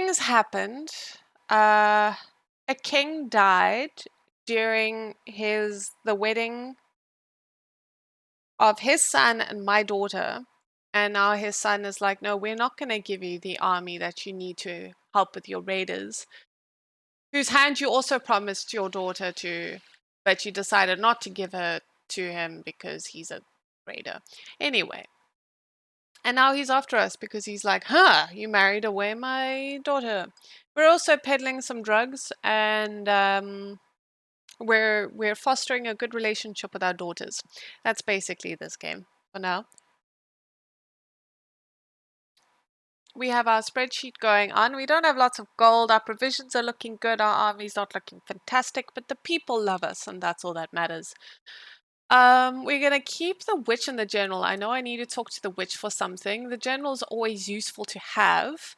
things happened. A king died during the wedding of his son and my daughter. And now his son is like, no, we're not going to give you the army that you need to help with your raiders, whose hand you also promised your daughter to, but you decided not to give her to him because he's a raider. Anyway. And now he's after us because he's like, huh, you married away my daughter. We're also peddling some drugs, and we're fostering a good relationship with our daughters. That's basically this game for now. We have our spreadsheet going on. We don't have lots of gold. Our provisions are looking good. Our army's not looking fantastic, but the people love us, and that's all that matters. We're gonna keep the witch and the general. I know I need to talk to the witch for something. The general's always useful to have,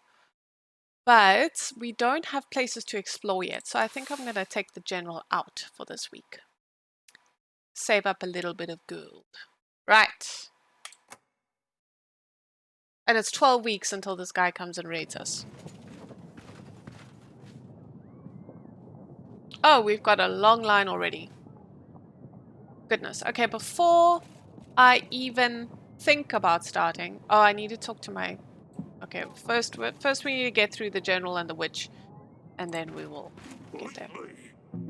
but we don't have places to explore yet, so I think I'm gonna take the general out for this week. Save up a little bit of gold. Right. And it's 12 weeks until this guy comes and raids us. Oh, we've got a long line already. Goodness. Okay, before I even think about starting... Oh, I need to talk to my... Okay, first we need to get through the general and the witch, and then we will get there.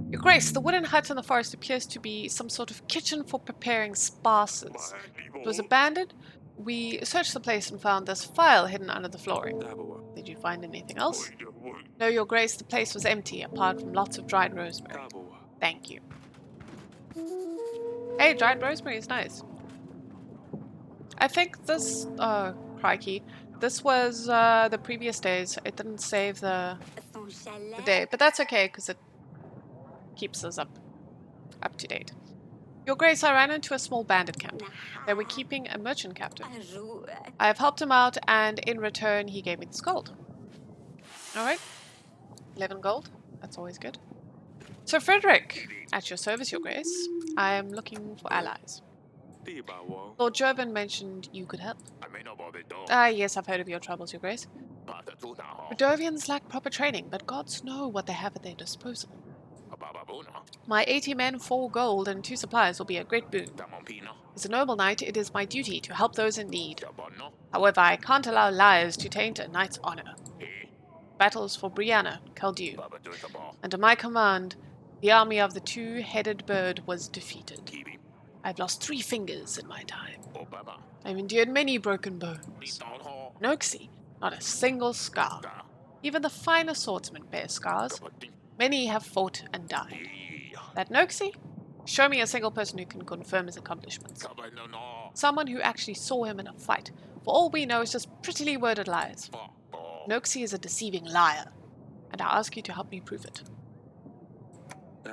Your Grace, the wooden hut in the forest appears to be some sort of kitchen for preparing spices. It was abandoned. We searched the place and found this file hidden under the flooring. Did you find anything else? No, Your Grace, the place was empty, apart from lots of dried rosemary. Thank you. Hey, dried rosemary is nice. I think this... Oh, crikey. This was the previous days. It didn't save the day, but that's okay because it keeps us up to date. Your Grace, I ran into a small bandit camp. They were keeping a merchant captive. I have helped him out, and in return, he gave me this gold. Alright. 11 gold. That's always good. Sir Frederick, at your service, Your Grace. I am looking for allies. Lord Jervin mentioned you could help. Ah, yes, I've heard of your troubles, Your Grace. Redovians lack proper training, but gods know what they have at their disposal. My 80 men, 4 gold, and 2 supplies will be a great boon. As a noble knight, it is my duty to help those in need. However, I can't allow liars to taint a knight's honor. Battles for Brianna, Caldew. Under my command, the army of the two-headed bird was defeated. I've lost 3 fingers in my time. I've endured many broken bones. Noxie, not a single scar. Even the finest swordsmen bear scars. Many have fought and died. That Noxie? Show me a single person who can confirm his accomplishments. Someone who actually saw him in a fight. For all we know, it's just prettily worded lies. Noxie is a deceiving liar, and I ask you to help me prove it.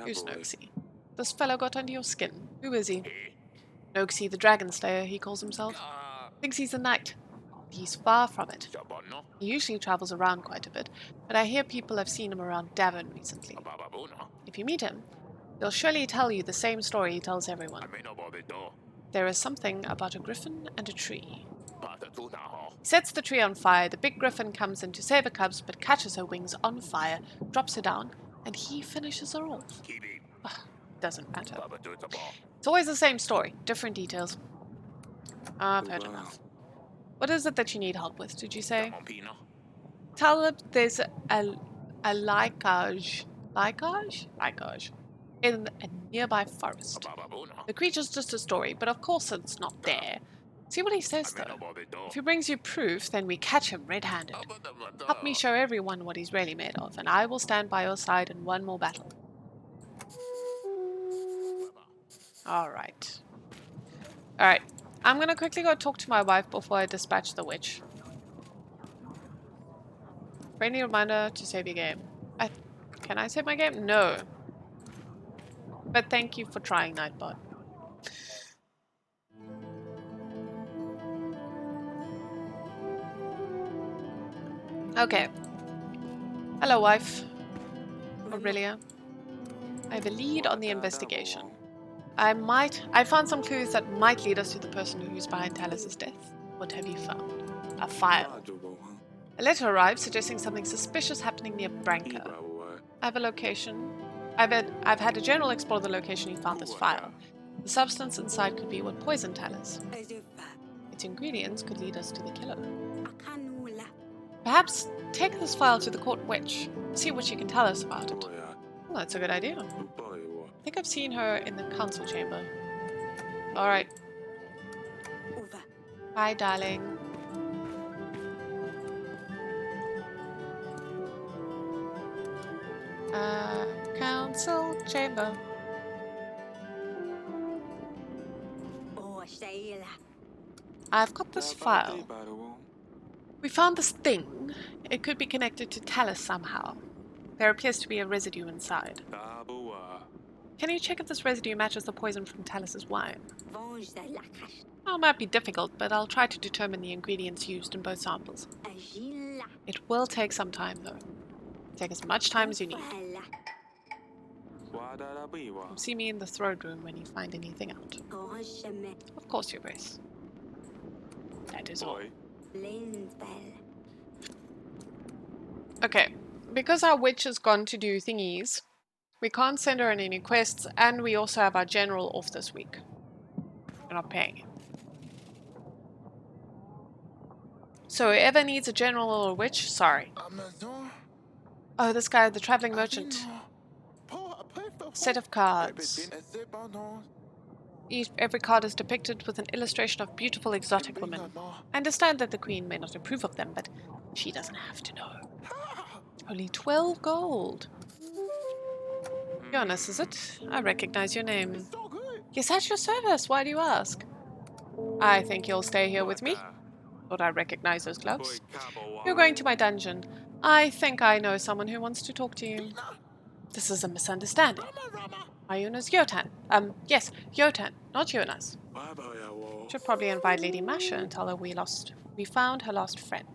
Who's Noxie? This fellow got under your skin. Who is he? Noxie the Dragon Slayer, he calls himself. Thinks he's a knight. He's far from it. He usually travels around quite a bit, but I hear people have seen him around Davin recently. If you meet him, he'll surely tell you the same story he tells everyone. There is something about a griffin and a tree. He sets the tree on fire, the big griffin comes in to save her cubs, but catches her wings on fire, drops her down, and he finishes her off. Doesn't matter. It's always the same story, different details. I've heard enough. What is it that you need help with, did you say? Tell them there's a lycage in a nearby forest. The creature's just a story, but of course it's not there. See what he says, though. If he brings you proof, then we catch him red-handed. Help me show everyone what he's really made of, and I will stand by your side in one more battle. Alright. Alright. I'm gonna quickly go talk to my wife before I dispatch the witch. Friendly reminder to save your game. Can I save my game? No. But thank you for trying, Nightbot. Okay. Hello, wife. Aurelia. I have a lead on the investigation. I found some clues that might lead us to the person who's behind Talus's death. What have you found? A file. A letter arrived suggesting something suspicious happening near Branca. I have a location. I've had a general explore the location he found this file. The substance inside could be what poisoned Talus. Its ingredients could lead us to the killer. Perhaps take this file to the court witch. See what she can tell us about it. Oh, that's a good idea. I think I've seen her in the council chamber. Alright. Bye, darling. Council chamber. I've got this file. We found this thing. It could be connected to Talus somehow. There appears to be a residue inside. Can you check if this residue matches the poison from Talus's wine? Well, it might be difficult, but I'll try to determine the ingredients used in both samples. It will take some time, though. Take as much time as you need. Come see me in the throne room when you find anything out. Of course, Your Grace. That is all. Okay, because our witch has gone to do thingies, we can't send her on any quests, and we also have our general off this week. We're not paying him. So whoever needs a general or a witch, sorry. Oh, this guy, the traveling merchant. Set of cards. Every card is depicted with an illustration of beautiful exotic women. I understand that the queen may not approve of them, but she doesn't have to know. Only 12 gold. Jonas, is it? I recognize your name. Yes, at your service. Why do you ask? I think you'll stay here with me. Thought I recognize those gloves. You're going to my dungeon. I think I know someone who wants to talk to you. This is a misunderstanding. My Jonas Jotan. Yes, Jotan, not Jonas. Should probably invite Lady Masha and tell her we found her lost friend.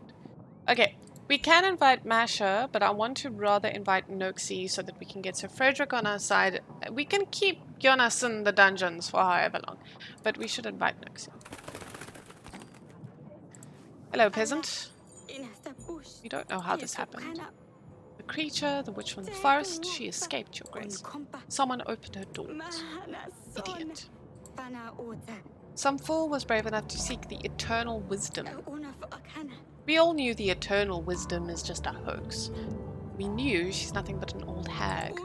Okay, we can invite Masha, but I want to rather invite Noxie so that we can get Sir Frederick on our side. We can keep Jonas in the dungeons for however long, but we should invite Noxie. Hello, peasant. You don't know how this happened. The creature, the witch from the forest, she escaped, Your Grace. Someone opened her doors. Idiot. Some fool was brave enough to seek the eternal wisdom. We all knew the eternal wisdom is just a hoax. We knew she's nothing but an old hag.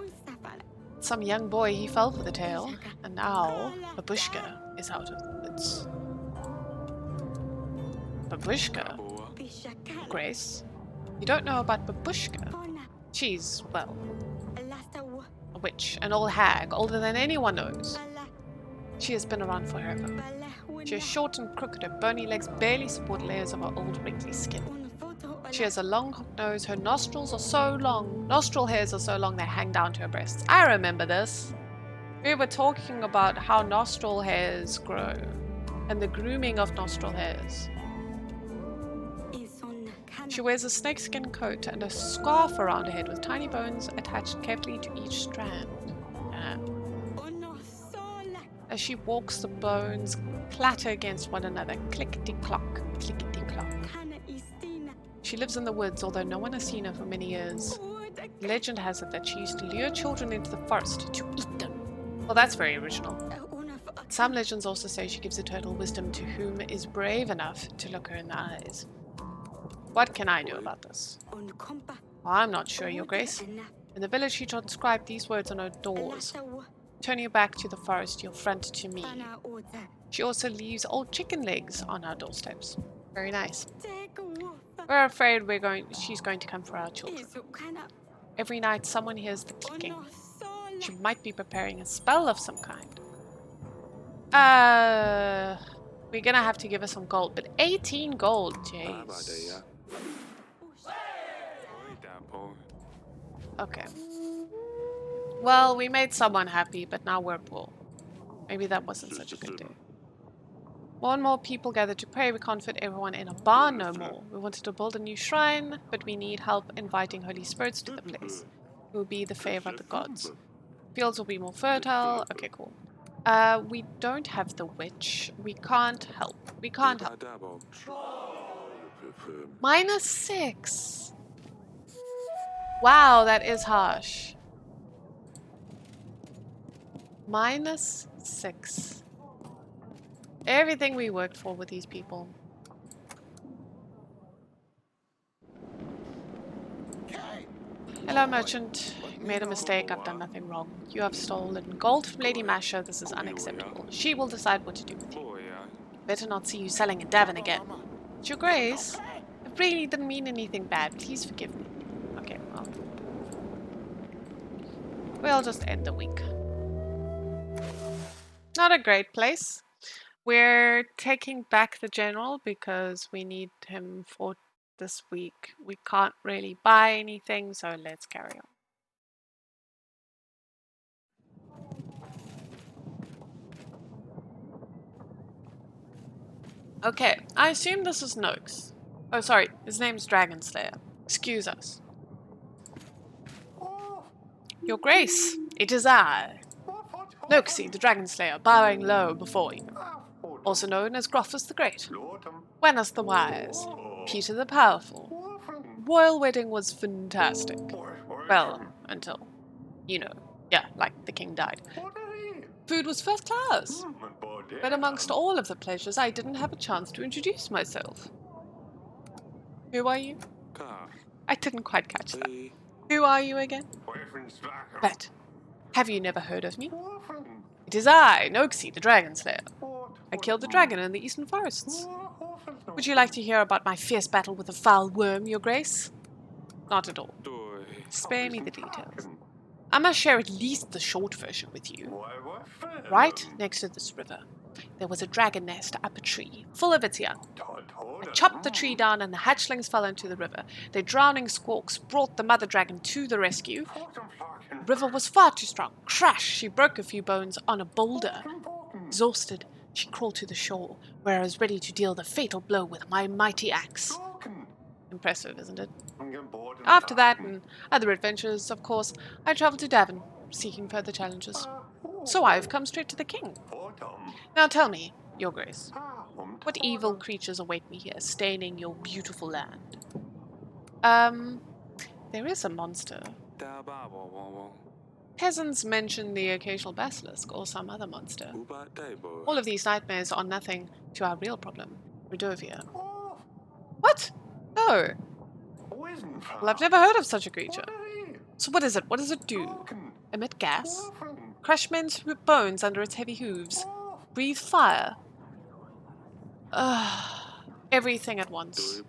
Some young boy, he fell for the tale, and now Babushka is out of the woods. Babushka? Grace? You don't know about Babushka? She's, well, a witch, an old hag, older than anyone knows. She has been around forever. She is short and crooked, her bony legs barely support layers of her old wrinkly skin. She has a long hook nose, her nostril hairs are so long they hang down to her breasts. I remember this. We were talking about how nostril hairs grow, and the grooming of nostril hairs. She wears a snakeskin coat and a scarf around her head with tiny bones attached carefully to each strand. As she walks, the bones clatter against one another, clickety-clock, clickety-clock. She lives in the woods, although no one has seen her for many years. Legend has it that she used to lure children into the forest to eat them. Well, that's very original. Some legends also say she gives eternal wisdom to whom is brave enough to look her in the eyes. What can I do about this? Well, I'm not sure, Your Grace. In the village she transcribed these words on her doors. Turn your back to the forest, your front to me. She also leaves old chicken legs on our doorsteps. Very nice. We're afraid she's going to come for our children. Every night someone hears the clicking. She might be preparing a spell of some kind. We're gonna have to give her some gold, but 18 gold, jeez. Okay. Well, we made someone happy, but now we're poor. Maybe that wasn't such a good day. More and more people gather to pray. We can't fit everyone in a barn no more. We wanted to build a new shrine, but we need help inviting holy spirits to the place. It will be the favor of the gods. Fields will be more fertile. Okay, cool. We don't have the witch. We can't help. We can't help. -6. Wow, that is harsh. -6. Everything we worked for with these people. Hello, merchant. You made a mistake. I've done nothing wrong. You have stolen gold from Lady Masha. This is unacceptable. She will decide what to do with you. Better not see you selling in Devon again. But Your Grace, I really didn't mean anything bad. Please forgive me. Okay, well. We'll just end the week. Not a great place. We're taking back the general because we need him for this week. We can't really buy anything, so let's carry on. Okay, I assume this is Noakes. Oh, sorry, his name's Dragonslayer. Excuse us. Your Grace, it is I, Noxie, the Dragonslayer, bowing low before you. Also known as Gruffus the Great, Wenus the Wise, Peter the Powerful. Royal wedding was fantastic. Well, until, yeah, like the king died. Food was first class. But amongst all of the pleasures, I didn't have a chance to introduce myself. Who are you? I didn't quite catch that. Who are you again? But, have you never heard of me? It is I, Noxie, the Dragon Slayer. I killed the dragon in the eastern forests. Would you like to hear about my fierce battle with the foul worm, Your Grace? Not at all. Spare me the details. I must share at least the short version with you. Right next to this river, there was a dragon nest up a tree, full of its young. I chopped the tree down and the hatchlings fell into the river. Their drowning squawks brought the mother dragon to the rescue. The river was far too strong. Crash! She broke a few bones on a boulder. Exhausted, she crawled to the shore, where I was ready to deal the fatal blow with my mighty axe. Impressive, isn't it? After that and other adventures, of course, I traveled to Devon, seeking further challenges. So I have come straight to the king. Now tell me, Your Grace, what evil creatures await me here, staining your beautiful land? There is a monster. Peasants mention the occasional basilisk or some other monster. All of these nightmares are nothing to our real problem, Redovia. What? No. Well, I've never heard of such a creature. So what is it? What does it do? Emit gas? Crush men's bones under its heavy hooves? Breathe fire? Everything at once.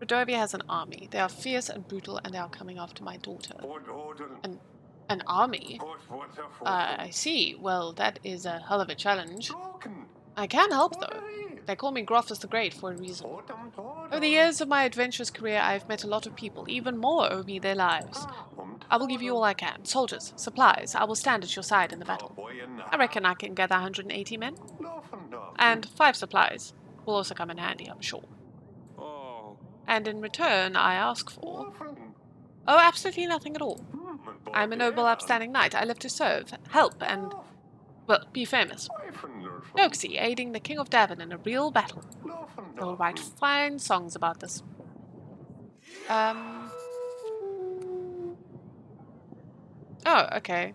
Redovia has an army. They are fierce and brutal, and they are coming after my daughter. An army? I see. Well, that is a hell of a challenge. I can help, though. They call me Gruffus the Great for a reason. Over the years of my adventurous career, I have met a lot of people. Even more owe me their lives. I will give you all I can. Soldiers, supplies. I will stand at your side in the battle. I reckon I can gather 180 men. And 5 supplies will also come in handy, I'm sure. And in return, I ask for... Oh, absolutely nothing at all. I am a noble, upstanding knight. I live to serve, help, and, well, be famous. Noxie, aiding the King of Devon in a real battle. I will write fine songs about this. Oh, okay.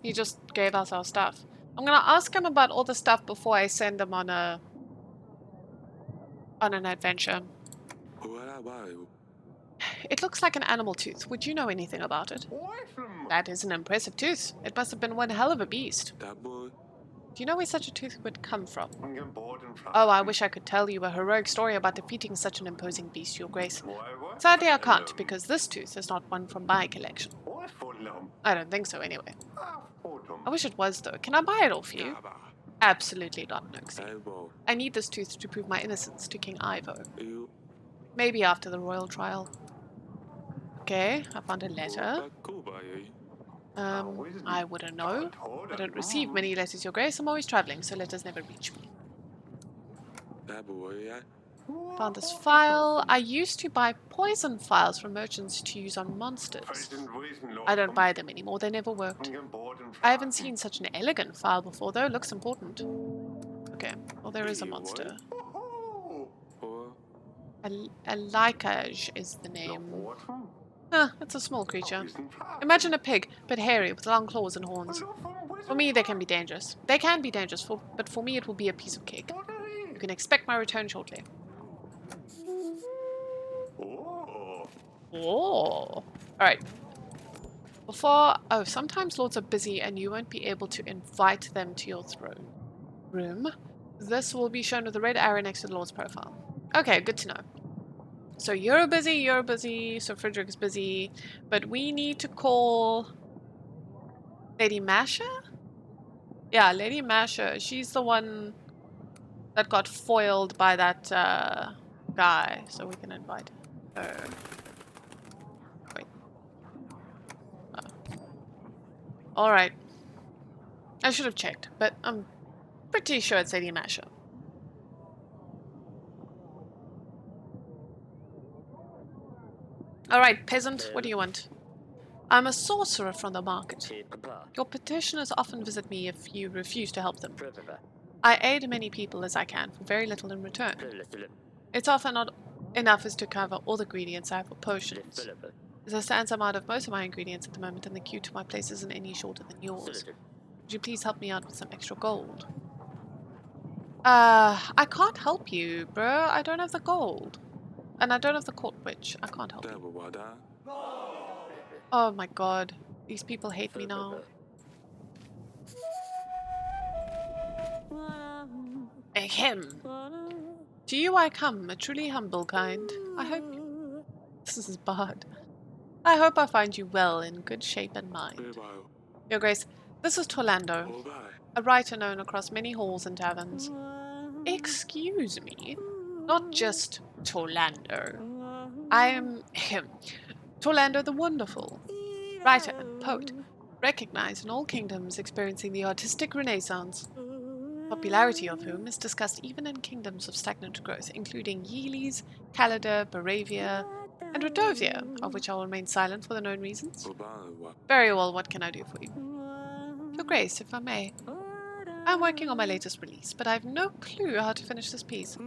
He just gave us our stuff. I'm gonna ask him about all the stuff before I send him on an adventure. It looks like an animal tooth. Would you know anything about it? That is an impressive tooth. It must have been one hell of a beast. Do you know where such a tooth would come from? Oh, I wish I could tell you a heroic story about defeating such an imposing beast, Your Grace. Sadly, I can't, because this tooth is not one from my collection. I don't think so, anyway. I wish it was, though. Can I buy it off you? Absolutely not, Noxie. I need this tooth to prove my innocence to King Ivo. Maybe after the royal trial. Okay, I found a letter. I wouldn't know. I don't receive many letters, Your Grace. I'm always traveling, so letters never reach me. Found this file. I used to buy poison files from merchants to use on monsters. I don't buy them anymore. They never worked. I haven't seen such an elegant file before, though. It looks important. Okay, well there is a monster. A Lycage is the name. Huh, it's a small creature. Imagine a pig, but hairy, with long claws and horns. For me, they can be dangerous. They can be dangerous, but for me it will be a piece of cake. You can expect my return shortly. Oh. Alright. Sometimes lords are busy and you won't be able to invite them to your throne room. This will be shown with a red arrow next to the lord's profile. Okay, good to know. So you're busy, so Frederick's busy, but we need to call Lady Masha? Yeah, Lady Masha. She's the one that got foiled by that guy, so we can invite her. Wait. Alright. I should have checked, but I'm pretty sure it's Lady Masha. Alright, peasant, what do you want? I'm a sorcerer from the market. Your petitioners often visit me if you refuse to help them. I aid many people as I can for very little in return. It's often not enough as to cover all the ingredients I have for potions. As I stand, I'm out of most of my ingredients at the moment, and the queue to my place isn't any shorter than yours. Would you please help me out with some extra gold? I can't help you, bro. I don't have the gold. And I don't have the court witch. I can't help you. Oh my god. These people hate me now. Ahem. To you I come, a truly humble kind. I hope... This is bad. I hope I find you well, in good shape and mind. Your Grace, this is Torlando, a writer known across many halls and taverns. Excuse me, not just Torlando. I am him, Torlando the Wonderful, writer and poet, recognized in all kingdoms experiencing the artistic renaissance, popularity of whom is discussed even in kingdoms of stagnant growth, including Yeelis, Calada, Baravia, and Rodovia, of which I will remain silent for the known reasons. Very well, what can I do for you? Your Grace, if I may. I'm working on my latest release, but I have no clue how to finish this piece.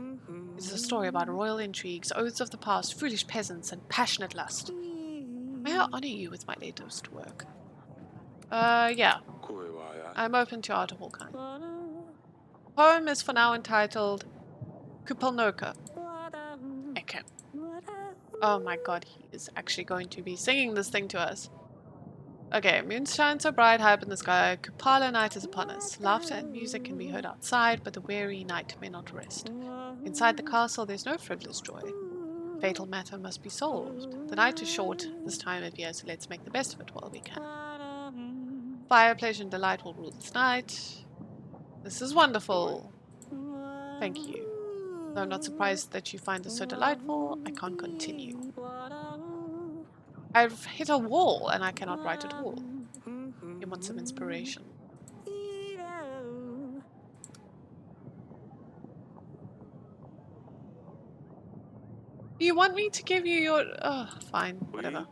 It is a story about royal intrigues, oaths of the past, foolish peasants, and passionate lust. May I honor you with my latest work? Yeah. I'm open to art of all kinds. Poem is for now entitled Kupalnoka. Okay. Oh my god, he is actually going to be singing this thing to us. Okay, moon shines so bright high up in the sky, Kupala night is upon us. Laughter and music can be heard outside, but the weary night may not rest. Inside the castle there's no frivolous joy. Fatal matter must be solved. The night is short this time of year, so let's make the best of it while we can. Fire, pleasure, and delight will rule this night. This is wonderful. Thank you. Though I'm not surprised that you find this so delightful, I can't continue. I've hit a wall and I cannot write at all. You want some inspiration. Do you want me to give you your... Oh, fine, whatever.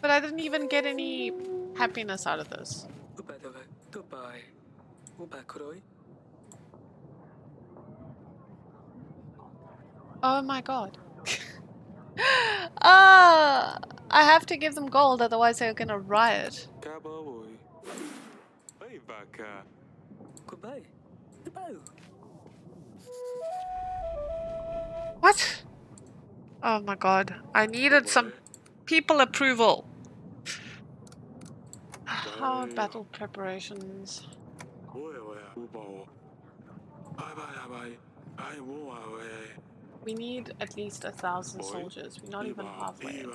But I didn't even get any happiness out of this. Oh my god. I have to give them gold, otherwise they're gonna riot. What? Oh my god. I needed some people approval. Hard battle preparations. We need at least 1,000 soldiers. We're not even halfway.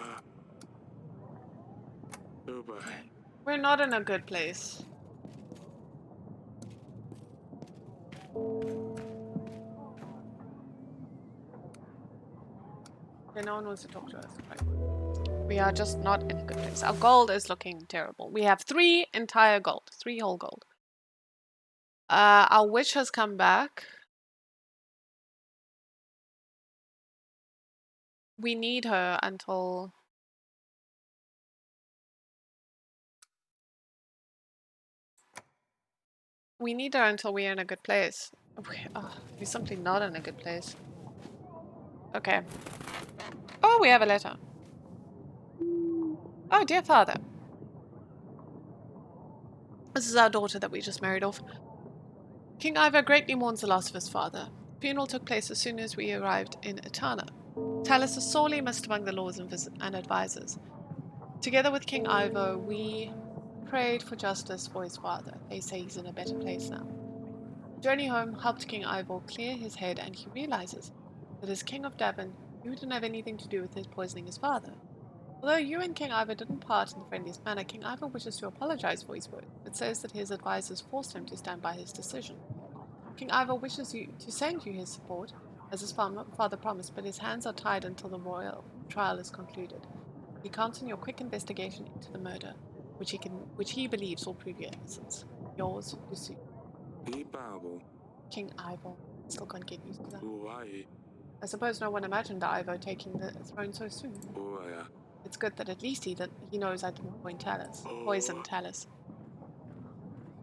Okay. We're not in a good place. Okay, no one wants to talk to us. Right. We are just not in a good place. Our gold is looking terrible. We have 3 entire gold. 3 whole gold. Our witch has come back. We need her until... We need her until we're in a good place. We're simply not in a good place. Okay. Oh, we have a letter. Oh, dear father. This is our daughter that we just married off. King Ivor greatly mourns the loss of his father. The funeral took place as soon as we arrived in Etana. Talus is sorely missed among the lords and advisors. Together with King Ivor, we prayed for justice for his father. They say he's in a better place now. The journey home helped King Ivor clear his head, and he realizes that as King of Devon, he wouldn't have anything to do with his poisoning his father. Although you and King Ivor didn't part in the friendliest manner, King Ivor wishes to apologize for his words, but says that his advisors forced him to stand by his decision. King Ivor wishes to send you his support, as his father promised, but his hands are tied until the royal trial is concluded. He counts on your quick investigation into the murder, which he believes will prove your innocence. Yours, Lucy. King Ivor still can't get used to that. I suppose no one imagined Ivor taking the throne so soon. It's good that at least he knows I didn't poison Talus.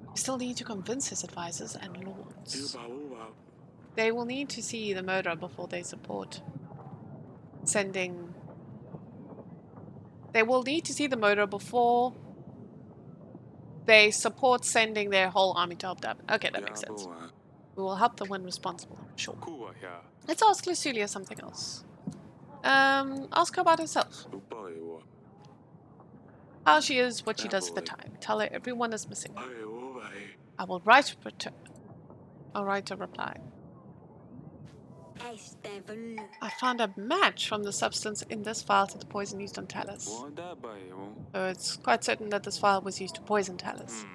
We still need to convince his advisors and lords. They will need to see the murderer before they support sending... They will need to see the murderer before they support sending their whole army to help Devon. Okay, that makes sense. We will help the one responsible, sure. Let's ask Lucilia something else. Ask her about herself. How she is, what she does at the time. Tell her everyone is missing her. I will write a reply. I found a match from the substance in this vial to the poison used on Talus. So it's quite certain that this vial was used to poison Talus.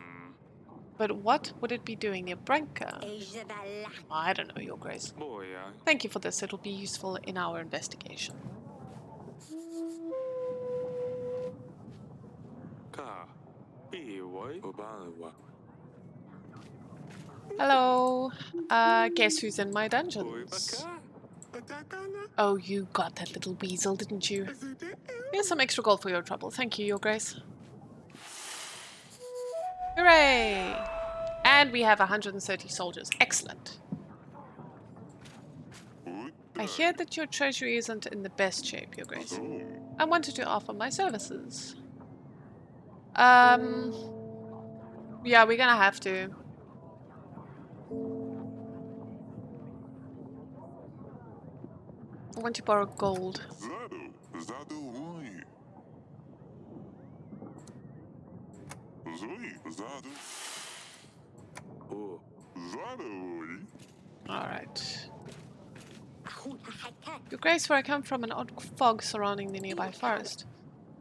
But what would it be doing near Branka? I don't know, Your Grace. Thank you for this. It'll be useful in our investigation. Hello. Guess who's in my dungeons? Oh, you got that little weasel, didn't you? Here's some extra gold for your trouble. Thank you, Your Grace. Hooray! And we have 130 soldiers. Excellent. I hear that your treasury isn't in the best shape, Your Grace. I wanted to offer my services. Yeah, we're gonna have to. I want to borrow gold. Alright. Your Grace, where I come from, an odd fog surrounding the nearby forest.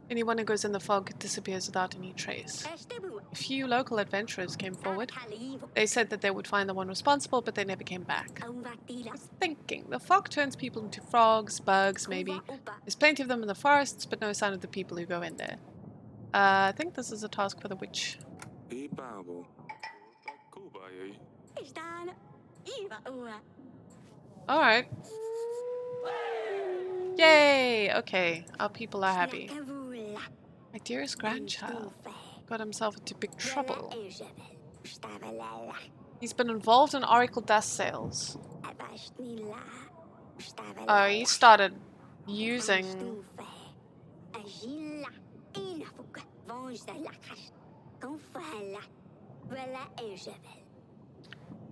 Anyone who goes in the fog disappears without any trace. A few local adventurers came forward. They said that they would find the one responsible, but they never came back. I was thinking, the fog turns people into frogs, bugs, maybe. There's plenty of them in the forests, but no sign of the people who go in there. I think this is a task for the witch. Alright. Yay! Okay, our people are happy. My dearest grandchild got himself into big trouble. He's been involved in oracle dust sales. Oh, he started using...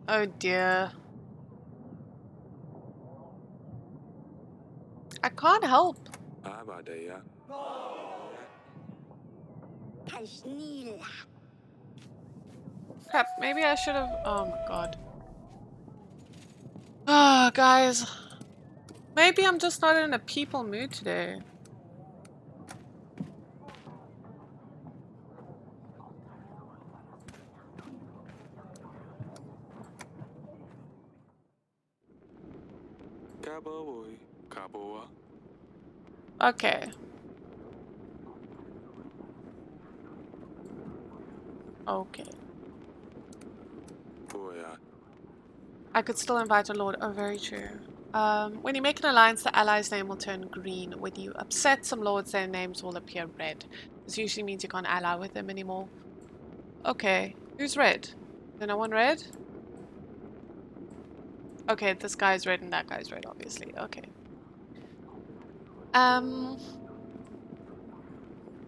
Oh dear. I can't help. Crap, maybe I should have... Oh my god. Ah, guys. Maybe I'm just not in a people mood today. Okay. Okay. I could still invite a lord. Oh, very true. When you make an alliance, the ally's name will turn green. When you upset some lords, their names will appear red. This usually means you can't ally with them anymore. Okay. Who's red? Is no one red? Okay, this guy's red and that guy's red, obviously. Okay.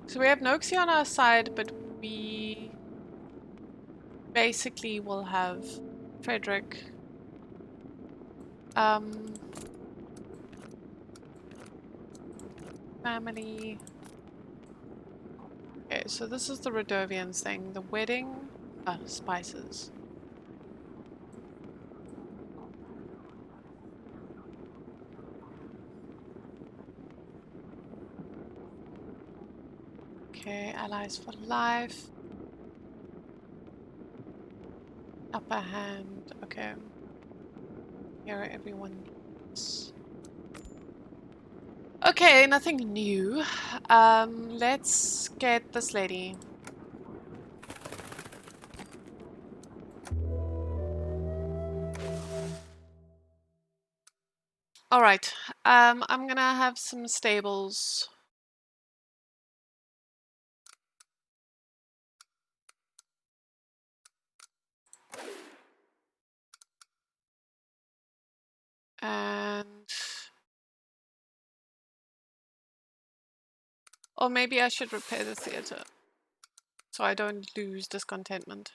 So we have Noxie on our side, but we basically will have Frederick. Family. Okay, so this is the Radovians thing. The wedding. Spices. Okay, allies for life. Upper hand. Okay. Here everyone needs. Okay, nothing new. Let's get this lady. All right. I'm gonna have some stables. And or maybe I should repair the theater so I don't lose discontentment.